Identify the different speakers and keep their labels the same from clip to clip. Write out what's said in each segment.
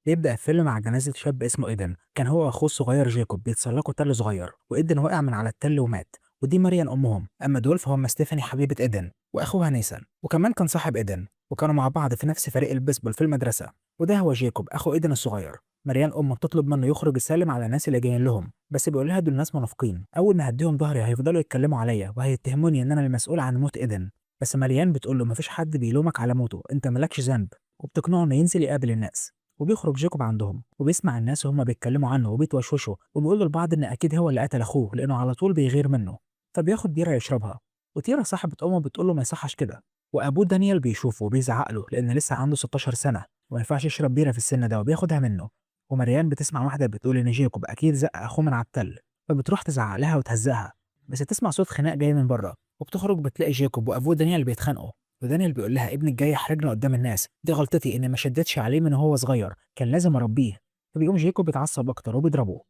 Speaker 1: بيبدأ الفيلم مع جنازة شاب اسمه إيدن، كان هو وأخوه الصغير جيكوب بيتسلقوا تل صغير، وإيدن وقع من على التل ومات. ودي مريم أمهم. أما دول فهم ستيفاني حبيبة إيدن وأخوها نيسان، وكمان كان صاحب إيدن، وكانوا مع بعض في نفس فريق البيسبول في المدرسة. وده هو جيكوب أخو إيدن الصغير. مريم أمه بتطلب منه يخرج يسلم على الناس اللي جايين لهم، بس بيقول لها دول ناس منافقين، أول ما هديهم ظهري هيفضلوا يتكلموا عليا وهيتهموني إن أنا المسؤول عن موت إيدن. بس مريم بتقول له مفيش حد بيلومك على موته، أنت مالكش ذنب. وبتقنعه إنه ينزل يقابل الناس. وبيخرج جيكوب عندهم وبيسمع الناس وهما بيتكلموا عنه وبيتوشوشوا، وبيقول للبعض ان اكيد هو اللي قتل اخوه لانه على طول بيغير منه. فبياخد بيره يشربها، وتيرا صاحبة امه بتقول له ما يصحش كده. وابوه دانيال بيشوفه وبيزعق له لان لسه عنده 16 سنه وما ينفعش يشرب بيره في السن ده، وبياخدها منه. ومريان بتسمع واحده بتقول ان جيكوب اكيد زق اخوه من على التل، فبتروح تزعق لها وتهزقها. بس تسمع صوت خناق جاي من بره، وبتخرج بتلاقي جيكوب وابوه دانيال بيتخانقوا. ودانيال بيقول لها ابنك جاي يحرجنا قدام الناس، دي غلطتي اني ما شدتش عليه من وهو صغير، كان لازم اربيه. فبيقوم جيكوب بيتعصب اكتر وبيضربه.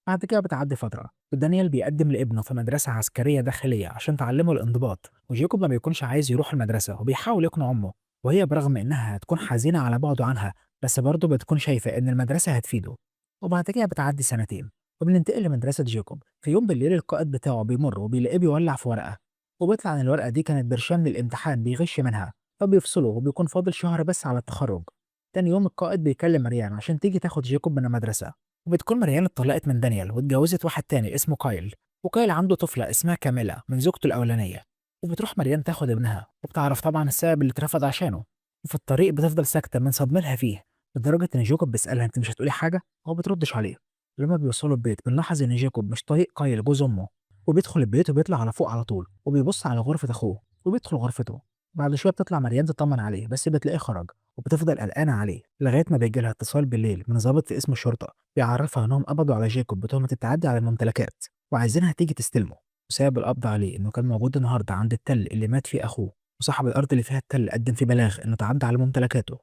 Speaker 1: بعد كده بتعدي فتره، ودانيال بيقدم لابنه في مدرسه عسكريه داخليه عشان تعلمه الانضباط، وجيكوب ما بيكونش عايز يروح المدرسه وبيحاول يقنع امه. وهي برغم انها هتكون حزينه على بعده عنها، بس برضه بتكون شايفه ان المدرسه هتفيده. وبعد كده بتعدي سنتين، وبننتقل لمدرسه جيكوب. في يوم بالليل القائد بتاعه بيمر وبيلاقيه بيولع في ورقه، وبيطلع ان الورقه دي كانت برشام للامتحان بيغش منها. فبيفصله وبيكون فاضل شهر بس على التخرج. تاني يوم القائد بيكلم مريان عشان تيجي تاخد جيكوب من المدرسة. وبتكون مريان اتطلقت من دانيال واتجوزت واحد تاني اسمه كايل. وكايل عنده طفلة اسمها كاميلا من زوجته الأولانية. وبتروح مريان تاخد ابنها، وبتعرف طبعا السبب اللي اترفض عشانه. وفي الطريق بتفضل ساكتة من صدمتها فيه، لدرجة إن جيكوب بيسألها أنت مش هتقولي حاجة؟ وهو بتردش عليه. لما بيوصلوا البيت بنلاحظ إن جيكوب مش طايق كايل جوز أمه، وبيدخل البيت وبيطلع على فوق على طول وبيبص على غرفة أخوه وبيدخل غرفته. بعد شوية بتطلع مريان تطمن عليه بس بتلاقيه خرج، وبتفضل قلقانة عليه لغاية ما بيجي لها اتصال بالليل من ضابط في اسم الشرطة بيعرفها إنهم قبضوا على جيكوب بتهمة التعدي على الممتلكات، وعايزينها تيجي تستلمه. وسبب القبض عليه إنه كان موجود النهاردة عند التل اللي مات فيه أخوه، وصاحب الأرض اللي فيها التل قدم فيه بلاغ إنه تعدى على ممتلكاته.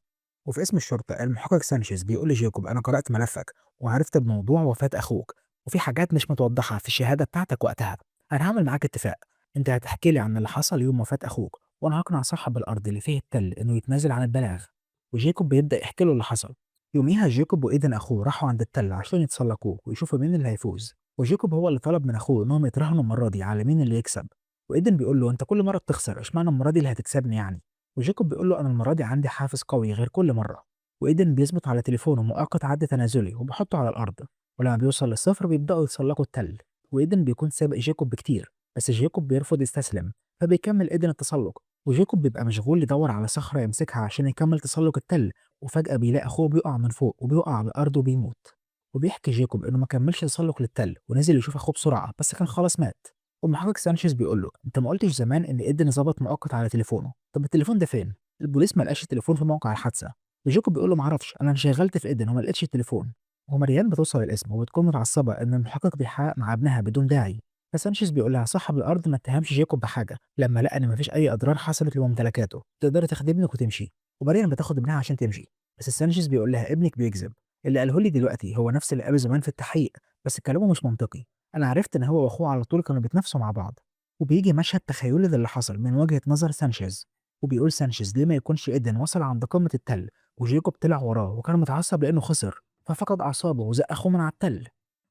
Speaker 1: وفي اسم الشرطة المحقق سانشيز بيقول لجيكوب أنا قرأت ملفك وعرفت بموضوع وفاة أخوك، وفي حاجات مش متوضحة في الشهادة بتاعتك وقتها. أنا هعمل معاك اتفاق، أنت هتحكي لي عن اللي حصل يوم وفاة أخوك، وأنا هقنع صاحب الأرض اللي فيه التل إنه يتنازل عن البلاغ. وجيكوب بيبدأ يحكي له اللي حصل. يوميها جيكوب وإيدن أخوه راحوا عند التل عشان يتسلقوه ويشوفوا مين اللي هيفوز. وجيكوب هو اللي طلب من أخوه إنهم يتراهنوا المرة دي على مين اللي يكسب. وإيدن بيقول له أنت كل مرة بتخسر، اشمعنى المرة دي اللي هتكسبني يعني؟ وجيكوب بيقول له أنا المرة دي عندي حافز قوي غير كل مرة. وإيدن بيظبط على تليفونه مؤقت عد تنازلي وبيحطه على الأرض، ولما بيوصل للصفر بيبدأوا يتسلقوا التل. وإيدن بيكون سابق جيكوب بكتير، بس جيكوب بيرفض يستسلم، فبيكمل إيدن التسلق. وجيكوب بيبقى مشغول يدور على صخرة يمسكها عشان يكمل تسلق التل. وفجأة بيلاقي أخوه بيقع من فوق وبيقع على الأرض وبيموت. وبيحكي جيكوب إنه ما كملش تسلق للتل ونزل يشوف أخوه بسرعة بس كان خلاص مات. والمحقق سانشيز بيقول له أنت ما قلتش زمان إن إيدن ظبط مؤقت على تليفونه، طب التليفون ده فين؟ البوليس ما لقاش التليفون في موقع الحادثة. وجيكوب بيقول له ما اعرفش، انا انشغلت في إيدن وما لقيتش التليفون. ومريان بتوصل القسم وبتكون متعصبة إن المحقق بيحقق مع ابنها بدون داعي. فسانشيز بيقول لها صاحب الأرض ما اتهمش جيكوب بحاجة لما لقى إن مفيش أي أضرار حصلت لممتلكاته، تقدري تاخدي ابنك وتمشي. ومريم بتاخد ابنها عشان تمشي، بس سانشيز بيقول لها ابنك بيكذب، اللي قاله لي دلوقتي هو نفس اللي قاله زمان في التحقيق، بس كلامه مش منطقي. أنا عرفت إن هو وأخوه على طول كانوا بيتنافسوا مع بعض. وبيجي مشهد تخيلي للي حصل من وجهة نظر سانشيز. وبيقول سانشيز ليه ما يكونش إيدن وصل عند قمة التل وجيكوب طلع وراه وكان متعصب لأنه خسر، ففقد أعصابه وزق أخوه من على التل.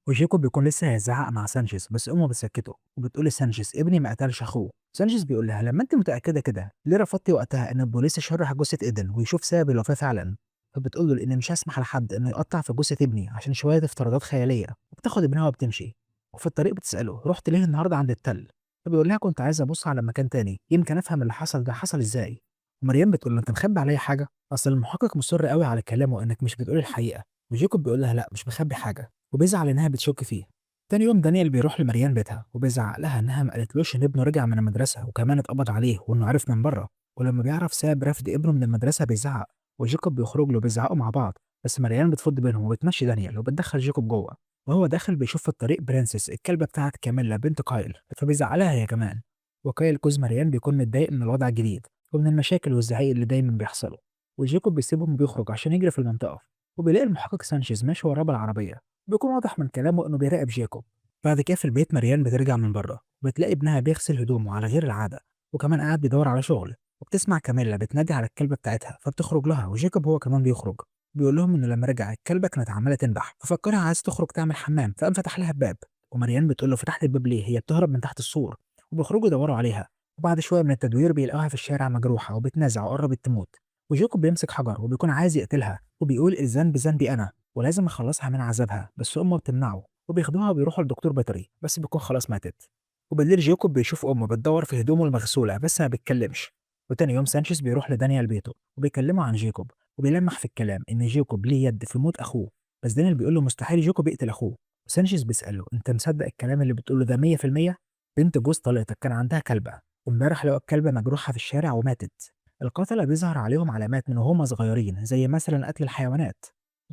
Speaker 1: وجيكوب بيكون لسه هيزعق مع سانشيز بس امه بتسكته وبتقول لسانشيز ابني ما قتلش اخوه. سانشيز بيقول لها لما انت متاكده كده ليه رفضتي وقتها ان البوليس يشرح جثه ايدن ويشوف سبب الوفاه فعلا؟ فبتقول له لان مش هسمح لحد انه يقطع في جثه ابني عشان شويه افتراضات خياليه. وبتاخد ابنها وبتمشي. وفي الطريق بتساله رحت ليه النهارده عند التل؟ فبيقول لها كنت عايز ابص على مكان تاني يمكن افهم اللي حصل ده حصل ازاي. ومريم بتقول له انت مخبي عليا حاجه؟ اصل المحقق مصر قوي على كلامه انك مش بتقول الحقيقه. وجيكوب بيقول لها لا مش مخبي حاجه، وبيزعل انها بتشك فيه. تاني يوم دانيال بيروح لمريان بيتها وبيزعق لها انها ما قالتلوش ان ابنه رجع من المدرسه وكمان اتقبض عليه وانه عرف من بره. ولما بيعرف سبب رفض ابنه من المدرسه بيزعق، وجيكوب بيخرج له بيزعقوا مع بعض. بس مريان بتفض بينهم وبتمشي دانيال وبتدخل جيكوب جوه. وهو داخل بيشوف في الطريق برنسس الكلبه بتاعت كاميلا بنت كايل، فبيزعق لها هي كمان. وكايل جوز مريان بيكون متضايق من الوضع الجديد ومن المشاكل والزعيق اللي دايما بيحصلوا. وجيكوب بيسيبهم وبيخرج عشان يجري في المنطقه. وبيلاقي المحقق سانشيز ماشي وراه بالعربيه، بيكون واضح من كلامه انه بيراقب جيكوب. بعد كده في البيت مريان بترجع من بره وبتلاقي ابنها بيغسل هدومه على غير العاده، وكمان قاعد بيدور على شغل. وبتسمع كاميلا بتنادي على الكلبه بتاعتها فبتخرج لها، وجيكوب هو كمان بيخرج. بيقول لهم إنه لما رجع الكلبة كانت عمالة تنبح، ففكرها عايز تخرج تعمل حمام، فقام فتح لها الباب. ومريان بتقول له فتحت الباب ليه؟ هي بتهرب من تحت السور. وبيخرجوا يدوروا عليها. وبعد شوية من التدوير بيلاقوها في الشارع مجروحة وبتنازع وقربت تموت. وجيكوب بيمسك حجر وبيكون عايز يقتلها، وبيقول الذنب ذنبي أنا ولازم أخلصها من عذابها، بس أمه بتمنعه. وبياخدوها وبيروحوا لدكتور بيطري، بس بيكون خلاص ماتت. وبالليل جيكوب بيشوف أمه بتدور في هدومه المغسولة بس ما بيتكلمش. وتاني يوم سانشيز بيروح لدانيال بيته وبيكلمه عن جيكوب، وبيلمح في الكلام إن جيكوب ليه يد في موت أخوه. بس دانيال بيقول له مستحيل جيكوب يقتل أخوه. وسانشيز بيسأله أنت مصدق الكلام اللي بتقوله ده 100%؟ بنت جوز طليقتك كان عندها كلبة، وامبارح لقوا الكلبة مجروحة في الشارع وماتت. القتلة بيظهر عليهم علامات من وهم صغيرين زي مثلا قتل الحيوانات.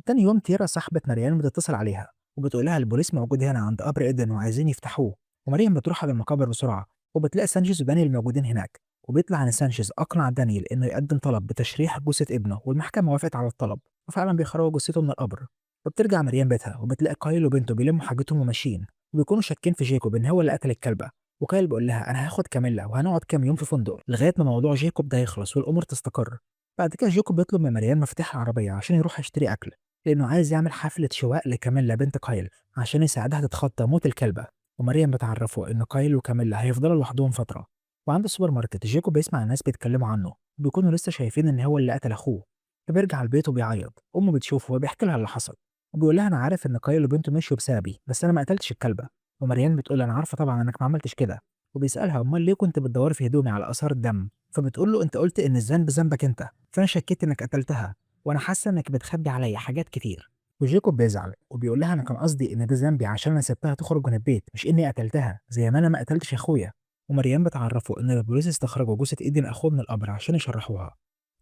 Speaker 1: تاني يوم تيرا صاحبة مريان بتتصل عليها وبتقول لها البوليس موجود هنا عند قبر إيدن وعايزين يفتحوه. ومريم بتروح على المقابر بسرعة، وبتلاقي سانشيز ودانيال موجودين هناك. وبيطلع ان سانشيز اقنع دانيال انه يقدم طلب بتشريح جثه ابنه، والمحكمه وافقت على الطلب. وفعلا بيخرجوا جثته من القبر. وبترجع مريم بيتها وبتلاقي كايل وبنته بيلموا حاجتهم وماشيين، وبيكونوا شاكين في جيكوب ان هو اللي قتل الكلبه. وكايل بيقول لها انا هاخد كاميلا وهنقعد كام يوم في فندق لغايه ما موضوع جيكوب ده يخلص والامور تستقر. بعد كده جيكوب بيطلب من مريم مفاتيح العربيه عشان يروح يشتري اكل، لانه عايز يعمل حفله شواء لكاميلا بنت كايل عشان يساعدها تتخطى موت الكلبه. ومريم بتعرفه ان كايل وكاميلا هيفضلوا لوحدهم فتره. وعند السوبر ماركت جيكوب بيسمع الناس بيتكلموا عنه، وبيكونوا لسه شايفين ان هو اللي قتل اخوه. فبيرجع البيت وبيعيط. امه بتشوفه وبيحكي لها اللي حصل، وبيقول لها انا عارف ان كايل وبنته مشوا بسببي، بس انا ما قتلتش الكلبه. ومريان بتقول انا عارفه طبعا انك ما عملتش كده. وبيسالها امال ليه كنت بتدوري في هدومي على اثار الدم؟ فبتقول له انت قلت ان الذنب ذنبك انت، فانا شكيت انك قتلتها، وانا حاسه انك بتخبي عليا حاجات كتير. وجيكوب بيزعل وبيقول لها انا كان قصدي ان ده ذنبي عشان انا سبتها تخرج من البيت، مش اني قتلتها زي ما انا ما قتلتش اخويا. ومريم بتعرفه إن البوليس استخرجوا جثة إيدين أخوه من القبر عشان يشرحوها.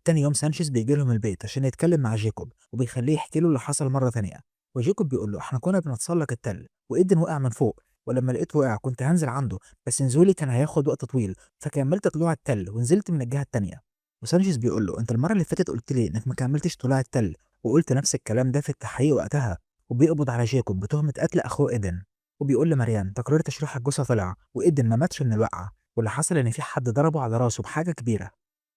Speaker 1: تاني يوم سانشيز بيجي لهم البيت عشان يتكلم مع جيكوب وبيخليه يحكي له اللي حصل مرة تانية. وجيكوب بيقول له احنا كنا بنتسلق التل وإيدن وقع من فوق، ولما لقيته وقع كنت هنزل عنده، بس نزولي كان هياخد وقت طويل، فكملت طلوع التل ونزلت من الجهة التانية. وسانشيز بيقول له انت المرة اللي فاتت قلت لي انك ما كملتش طلوع التل، وقلت نفس الكلام ده في التحقيق وقتها. وبيقبض على جيكوب بتهمة قتل أخوه إيدن. وبيقول لمريان تقرير تشريح الجثة طلع وإيدن ما ماتش من الوقعة، واللي حصل إن في حد ضربه على راسه بحاجة كبيرة.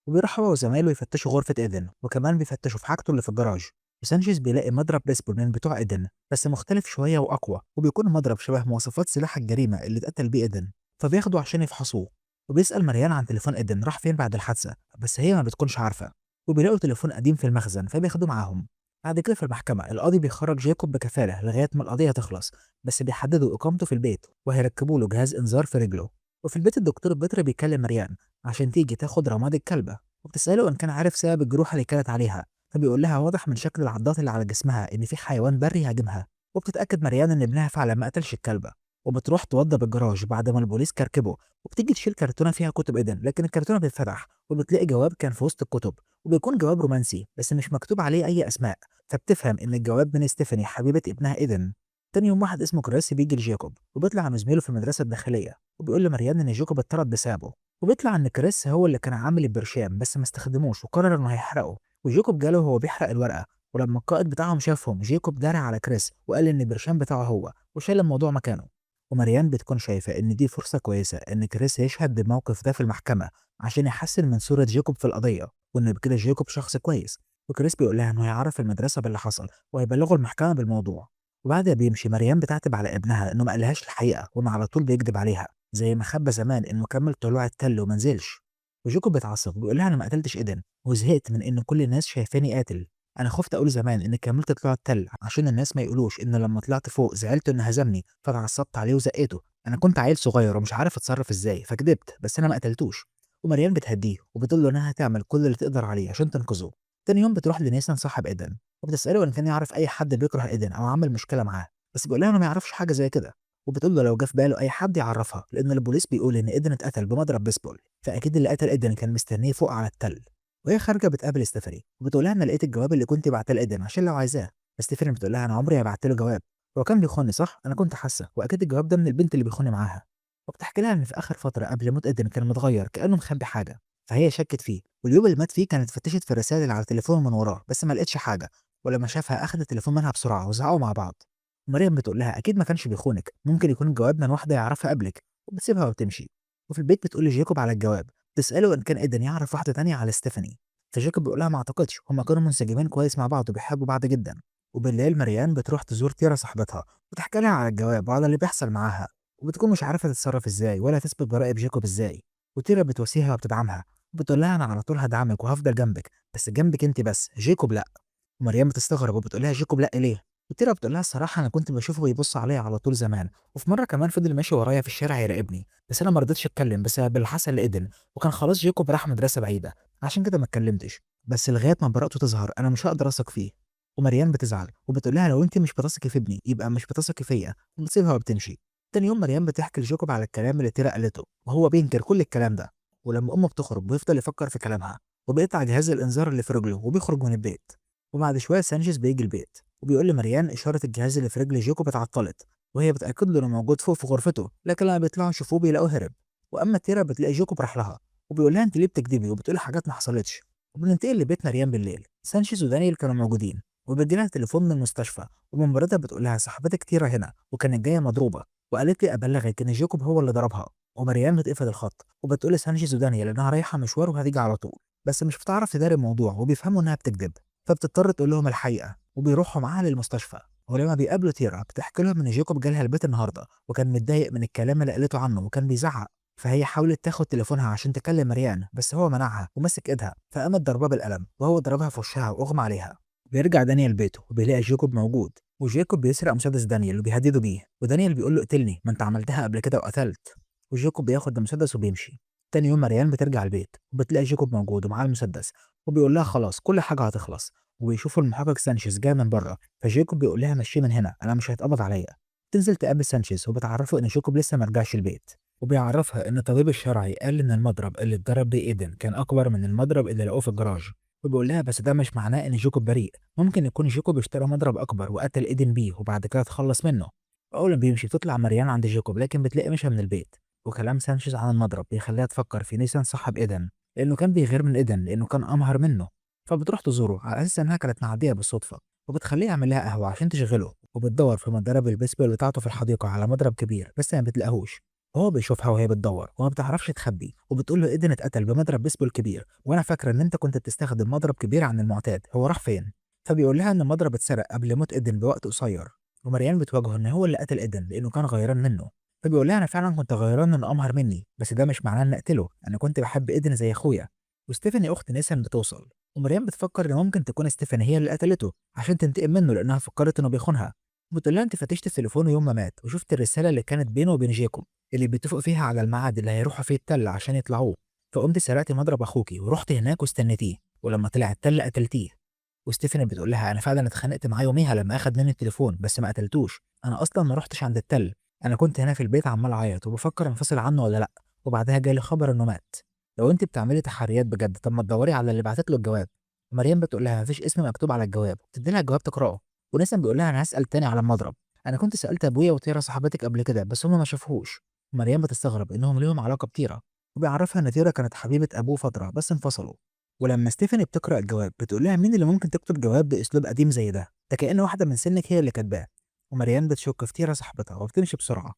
Speaker 1: وبيروح هو وزمايله يفتشوا غرفة إيدن وكمان بيفتشوا في حاجته اللي في الجراج. وسانشيز بيلاقي مضرب بيسبول من بتوع إيدن بس مختلف شوية وأقوى، وبيكون مضرب شبه مواصفات سلاح الجريمة اللي اتقتل بيه إيدن. فبياخده عشان يفحصوه. وبيسأل مريان عن تليفون إيدن راح فين بعد الحادثة، بس هي ما بتكونش عارفة. وبيلاقوا تليفون قديم في المخزن فبياخدوه معاهم. بعد كده في المحكمة القاضي بيخرج جيكوب بكفالة لغاية ما القضية تخلص، بس بيحددوا إقامته في البيت وهيركبوا له جهاز إنذار في رجله. وفي البيت الدكتور بيتر بيكلم مريان عشان تيجي تاخد رماد الكلبة، وبتسأله إن كان عارف سبب الجروح اللي كانت عليها. فبيقول لها واضح من شكل العضات اللي على جسمها إن في حيوان بري هاجمها. وبتتأكد مريان إن ابنها فعلا ما قتلش الكلبة. وبتروح توضب الجراج بعد ما البوليس كركبه، وبتيجي تشيل كرتونة فيها كتب إيدن، لكن الكرتونة بتتفتح وبتلاقي جواب كان في وسط الكتب، وبيكون جواب رومانسي بس مش مكتوب عليه أي أسماء. فبتفهم إن الجواب من ستيفاني حبيبة ابنها إيدن. تاني يوم واحد اسمه كريس بيجي لجيكوب وبيطلع من زميله في المدرسة الداخلية، وبيقول لمريان إن جيكوب اتطرد بسببه. وبيطلع إن كريس هو اللي كان عامل البرشام بس ما استخدموش وقرر إنه هيحرقه. وجيكوب جاله وهو بيحرق الورقة، ولما القائد بتاعهم شافهم جيكوب داري على كريس وقال إن البرشام بتاعه هو وشال الموضوع مكانه. ومريان بتكون شايفة إن دي فرصة كويسة إن كريس يشهد بالموقف ده في المحكمة عشان يحسن من صورة جيكوب في القضية، وإن بكده جيكوب شخص كويس. وكريس بيقول لها إنه هيعرف المدرسة باللي حصل وهيبلغوا المحكمة بالموضوع. وبعدها بيمشي مريم بتعتب على ابنها إنه ما قالهاش الحقيقة وإنه على طول بيكذب عليها زي ما خبى زمان إنه كمل طلوع التل وما نزلش. وجيكوب بيتعصب وبيقول لها أنا ما قتلتش إيدن وزهقت من إن كل الناس شايفاني قاتل. أنا خفت أقول زمان إني كملت طلوع التل عشان الناس ما يقولوش إن لما طلعت فوق زعلت إنه هزمني فتعصبت عليه وزقيته. أنا كنت عيل صغير ومش عارف أتصرف إزاي فكدبت، بس أنا ما قتلتوش. ومريم بتهديه وبتقول له إنها هتعمل كل اللي تقدر عليه عشان تنقذه. تاني يوم بتروح لنيسان صاحب إيدن وبتسأله إن كان يعرف أي حد بيكره إيدن أو عمل مشكلة معاه، بس بيقول لها إنه ما يعرفش حاجة زي كده. وبتقول له لو جه في باله أي حد يعرفها، لأن البوليس بيقول إن إيدن اتقتل بمضرب بيسبول، فأكيد اللي قتل إيدن كان مستنيه فوق على التل. وهي خارجة بتقابل ستيفاني وبتقول لها أنا لقيت الجواب اللي كنت بعتاه لإيدن عشان لو عايزاه. بس ستيفاني بتقول لها أنا عمري ما بعت له جواب، هو كان بيخوني صح؟ أنا كنت حاسة، وأكيد الجواب ده من البنت اللي بيخوني معاها. وبتحكي لها إن في آخر فترة قبل موت إيدن كان متغير كأنه مخبي حاجة، فهي شكت فيه. واليوم اللي مات فيه كانت فتشت في الرسائل اللي على تليفونه من وراه بس ما لقتش حاجة. ولما شافها أخد التليفون منها بسرعة وزعقوا مع بعض. مريم بتقول لها أكيد ما كانش بيخونك، ممكن يكون الجواب من واحدة يعرفها قبلك، وبتسيبها وبتمشي. وفي البيت بتقول لجيكوب على الجواب، تسأله إن كان إيدن يعرف واحدة تانية على ستيفاني. فجاكوب بيقول لها ما اعتقدش، هما كانوا منسجمين كويس مع بعض وبيحبوا بعض جدا. وبالليل مريان بتروح تزور تيرا صاحبتها وتحكي لها على الجواب وعلى اللي بيحصل معاها، وبتكون مش عارفه تتصرف ازاي ولا تثبت براءة جاكوب ازاي. وتيرا بتواسيها وبتدعمها، وبتقول لها انا على طول هدعمك وهفضل جنبك، بس جنبك انت بس، جاكوب لا. ومريم بتستغرب وبتقول لها جاكوب لا ليه؟ وتيرا بتقول لها الصراحه انا كنت بشوفه بيبص عليا على طول زمان، وفي مره كمان فضل ماشي ورايا في الشارع يراقبني، بس انا ما رضيتش اتكلم بسبب اللي حصل لايدن، وكان خلاص جاكوب راح مدرسه بعيده، عشان كده ما اتكلمتش. بس لغايه ما براءته تظهر انا مش هقدر اثق فيه. ومريان بتزعل وبتقول لها لو انت مش بتثقي في ابني يبقى مش بتثقي فيا، وبتسيبها وبتمشي. تاني يوم مريم بتحكي لجاكوب على الكلام اللي تيرا قالته، وهو بينكر كل الكلام ده. ولما امه بتخرج بيفضل يفكر في كلامها، وبيقطع جهاز الانذار اللي في رجله وبيخرج من البيت. وبعد شويه سانشيز بيجي البيت وبيقول لمريان اشاره الجهاز اللي في رجل جاكوب اتعطلت، وهي بتاكد له انه موجود فوق في غرفته، لكن لما بيطلعوا يشوفوه بيلاقوه هرب. واما تيرا بتلاقي جاكوب راح لها وبيقول لها انت ليه بتكذبي وبتقولي حاجات ما حصلتش. وبننتقل لبيت مريم بالليل، سانشيز ودانيال كانوا موجودين، وبيجيلها تليفون من المستشفى، وممرضة بتقول لها صاحبتك تيرا هنا وكانت جايه مضروبه، وقالت لي ابلغك ان جاكوب هو اللي ضربها. ومريم بتقفل الخط وبتقول لسانشيز ودانيال انها رايحه مشوار وهتيجي على طول، بس مش بتعرف تداري الموضوع وبيفهموا انها بتكذب، فبتضطر تقول لهم الحقيقه وبيروحوا معاها للمستشفى. ولما بيقابلوا تيرا بتحكي لهم ان جاكوب جالها البيت النهارده وكان متضايق من الكلام اللي قالته عنه وكان بيزعق، فهي حاولت تاخد تليفونها عشان تكلم مريان بس هو منعها ومسك ايدها فقامت ضربها بالقلم وهو ضربها في وشها واغمى عليها. بيرجع دانيال بيته وبيلاقي جاكوب موجود، وجاكوب بيسرق مسدس دانيال وبيهدده بيه، ودانيال بيقول له اقتلني ما انت عملتها قبل كده وقتلت. وجاكوب بياخد المسدس وبيمشي. تاني يوم مريان بترجع البيت وبتلاقي جاكوب موجود ومعاه المسدس، وبيقول لها خلاص كل حاجه هتخلص. وبيشوفوا المحقق سانشيز جاي من بره، فجاكوب بيقول لها مشيه من هنا انا مش هيتقبض عليا. تنزل تقابل سانشيز وبتعرفه ان جاكوب لسه ما رجعش البيت، وبيعرفها ان الطبيب الشرعي قال ان المضرب اللي اتضرب بيه ايدن كان اكبر من المضرب اللي لقوه في الجراج. وبيقول لها بس ده مش معناه ان جاكوب بريء، ممكن يكون جاكوب اشترى مضرب اكبر وقتل ايدن بيه وبعد كده اتخلص منه. اول ما بيمشي بتطلع مريان عند جاكوب لكن بتلاقي مشى من البيت. وكلام سانشيز عن المضرب بيخليها تفكر في نيسان صاحب ايدن، لانه كان بيغير من ايدن لانه كان امهر منه. فبتروح تزوره على اساس انها كانت معديه بالصدفه، وبتخليه يعمل لها قهوه عشان تشغله، وبتدور في مضارب البيسبول بتاعته في الحديقه على مضرب كبير بس ما بتلاقيهوش. هو بيشوفها وهي بتدور وما بتعرفش تخبي، وبتقول له ايدن اتقتل بمضرب بيسبول كبير وانا فاكره ان انت كنت بتستخدم مضرب كبير عن المعتاد، هو راح فين؟ فبيقول لها ان المضرب اتسرق قبل موت ايدن بوقت قصير. ومريان بتواجهه ان هو اللي قتل ايدن لانه كان غيران منه. فبيقول لها انا فعلا كنت غيران انه امهر مني، بس ده مش معناه ان اقتله، انا كنت بحب ايدن زي اخويا. وستيفاني اخت نيسان بتوصل، ومريم بتفكر ان ممكن تكون ستيفاني هي اللي قتلته عشان تنتقم منه لانها فكرت انه بيخونها. بتقول لها انت فتشت تليفونه يوم ما مات وشفت الرساله اللي كانت بينه وبين جيكوب اللي بيتفقوا فيها على الميعاد اللي هيروحوا فيه التل عشان يطلعوه، فقمت سرقتي مضرب اخوكي ورحت هناك واستنيتيه، ولما طلع التل قتلتيه. وستيفاني بتقول لها انا فعلا اتخانقت معاه يوميها لما اخد مني التليفون بس ما قتلتوش، انا اصلا ما رحتش عند التل، انا كنت هنا في البيت عمال اعيط وبفكر انفصل عنه ولا لا، وبعدها جالي خبر انه مات. لو انت بتعملي تحريات بجد طب ما تدوري على اللي بعتت له الجواب. مريم بتقول لها مفيش اسم مكتوب على الجواب، تدي لها الجواب تقراه. ونسم بيقول لها انا هسال تاني على المضرب، انا كنت سالت ابويا وتيرا صاحبتك قبل كده بس هم ما شافوهوش. مريم بتستغرب انهم ليهم علاقه بتيرا، وبيعرفها ان تيرا كانت حبيبه ابوه فتره بس انفصلوا. ولما ستيفاني بتقرا الجواب بتقول لها مين اللي ممكن تكتب جواب باسلوب قديم زي ده كأن واحده من سنك هي اللي كاتباه. ومريم بتشك في تيرا صاحبتها وبتمشي بسرعه.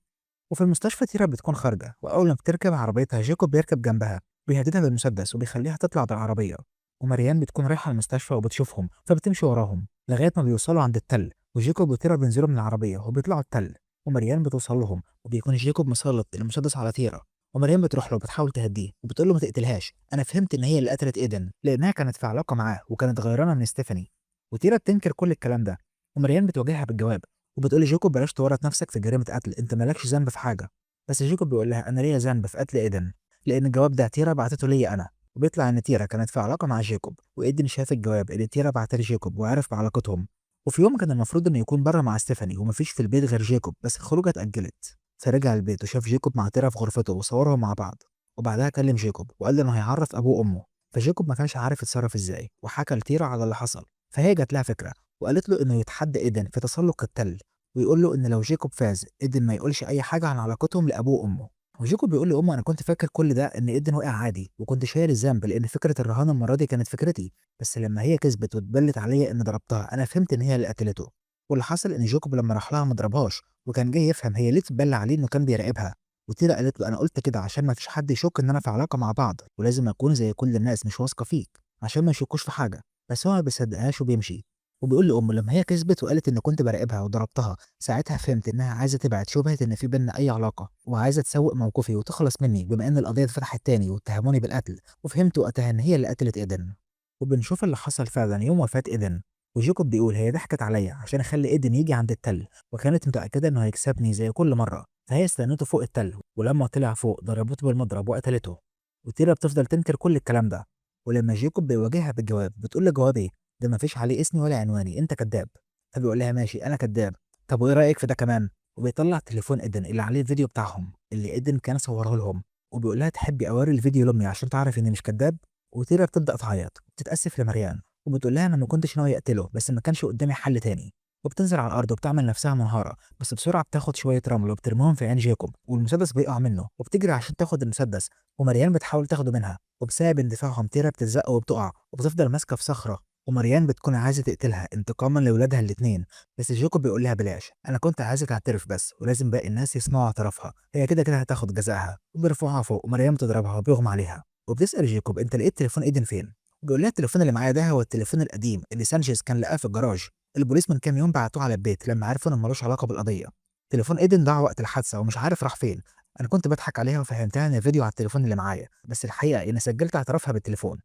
Speaker 1: وفي المستشفى تيرا بتكون خارجة، وأول ما بتركب عربيتها جيكوب بيركب جنبها، بيهددها بالمسدس وبيخليها تطلع بالعربية. ومريان بتكون رايحة المستشفى وبتشوفهم فبتمشي وراهم لغاية ما بيوصلوا عند التل، وجيكوب وتيرا بينزلوا من العربية وبيطلعوا التل. ومريان بتوصل لهم وبيكون جيكوب مسلط المسدس على تيرا، ومريم بتروح له بتحاول تهديه وبتقول له ما تقتلهاش، انا فهمت ان هي اللي قتلت ايدن لانها كانت في علاقه معاه وكانت غيرانه من ستيفاني. وتيرا بتنكر كل الكلام ده، ومريم بتواجهها بالجواب وبتقول لجيكوب بلاش تورط نفسك في جريمه قتل، انت مالكش ذنب في حاجه. بس جيكوب بيقول لها انا ليا ذنب في قتل ايدن لان الجواب ده تيرا بعتته ليا انا. وبيطلع ان تيرا كانت في علاقه مع جيكوب، وايدن شاف الجواب اللي تيرا بعته لجيكوب وعرف بعلاقتهم. وفي يوم كان المفروض انه يكون بره مع ستيفاني ومفيش في البيت غير جيكوب، بس الخروجه اتاجلت. فرجع البيت وشاف جيكوب مع تيرا في غرفته وصورهم مع بعض. وبعدها كلم جيكوب وقال له انه هيعرف ابوه وامه. فجيكوب ما كانش عارف يتصرف ازاي وحكى لتيرا على اللي حصل، فهي جات لها فكره وقالت له انه يتحدى ايدن في تسلق التل، ويقول له ان لو جيكوب فاز ايدن ما يقولش اي حاجه عن علاقتهم لابوه وامه. وجيكوب بيقول لامه انا كنت فاكر كل ده ان ايدن وقع عادي وكنت شايل الذنب لان فكره الرهان المره دي كانت فكرتي، بس لما هي كسبت واتبلت عليا ان ضربتها انا فهمت ان هي اللي قتلته. واللي حصل ان جيكوب لما راح لها ما ضربهاش وكان جاي يفهم هي ليه تتبلى عليه انه كان بيراقبها. وتيرا قالت له انا قلت كده عشان ما فيش حد يشك ان انا في علاقه مع بعض ولازم اكون زي كل الناس مش واثقه فيك. عشان ما يشكوش في حاجة، بس هو ما بيصدقهاش وبيمشي. وبيقول لأمه لما هي كسبت وقالت إن كنت براقبها وضربتها، ساعتها فهمت إنها عايزة تبعد شبهة إن في بينا أي علاقة، وعايزة تسوق موقفي وتخلص مني بما إن القضية اتفتحت تاني واتهموني بالقتل، وفهمت وقتها إن هي اللي قتلت إيدن. وبنشوف اللي حصل فعلا يوم وفاة إيدن. وجيكوب بيقول هي ضحكت عليا عشان اخلي ايدن يجي عند التل، وكانت متأكدة انه هيكسبني زي كل مرة، فهي استنته فوق التل، ولما طلع فوق ضربته بالمضرب وقتلته. وتيرا بتفضل تنكر كل الكلام ده. ولما جيكوب بيواجهها بالجواب بتقول له جواب ايه؟ ده مفيش عليه اسمي ولا عنواني، انت كذاب. فبيقول لها ماشي انا كذاب، طب وايه رايك في ده كمان؟ وبيطلع تليفون ايدن اللي عليه الفيديو بتاعهم اللي ايدن كان صوره لهم، وبيقول لها تحبي اوري الفيديو لامي عشان تعرف اني مش كذاب؟ وتيرا بتبدا تعيط وبتتاسف لمريان، وبتقول لها انا ما كنتش ناوي اقتله بس ما كانش قدامي حل تاني. وبتنزل على الارض وبتعمل نفسها منهاره، بس بسرعه بتاخد شويه رمل وبترميهم في عين جيكوب، والمسدس بيقع منه وبتجري عشان تاخد المسدس، ومريان بتحاول تاخده منها، وبسبب اندفاعهم تيرا بتتزق وبتقع وبتفضل ماسكه في صخره. ومريان بتكون عايزه تقتلها انتقاما لاولادها الاثنين، بس جيكوب بيقول لها بلاش، انا كنت عايزه تعترف بس، ولازم باقي الناس يسمعوا اعترافها، هي كده كده هتاخد جزائها. وبيرفعوها فوق ومريم بتضربها وبيغمى عليها. وبتسال جيكوب انت لقيت تليفون ايدن فين؟ بيقول لها التليفون اللي معايا ده هو التليفون القديم اللي سانشيز كان لقاه في الجراج، البوليس من كام يوم بعتوه على البيت لما عرفوا انه ملوش علاقه بالقضيه. تليفون ايدن ضاع وقت الحادثه ومش عارف راح فين. انا كنت بضحك عليها وفهمتها ان الفيديو على التليفون اللي معايا، بس الحقيقه اني سجلت اعترافها بالتليفون.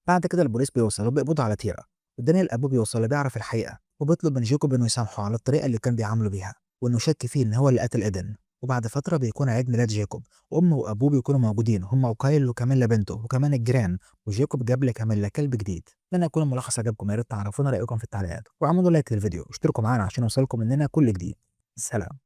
Speaker 1: بعد كده البوليس بيوصل وبيقبضوا على تيرا، ودانيال ابوه بيوصل وبيعرف الحقيقه، وبيطلب من جيكوب انه يسامحه على الطريقه اللي كان بيعامله بيها، وانه شك فيه ان هو اللي قتل ايدن. وبعد فتره بيكون عيد ميلاد جيكوب، وامه وابوه بيكونوا موجودين هم وكايل وكاميلا بنته وكمان الجيران، وجيكوب جاب لكاميلا كلب جديد. اتمنى يكون الملخص عجبكم، يا ريت تعرفونا رايكم في التعليقات، واعملوا لايك للفيديو واشتركوا معانا عشان يوصلكم مننا كل جديد. سلام.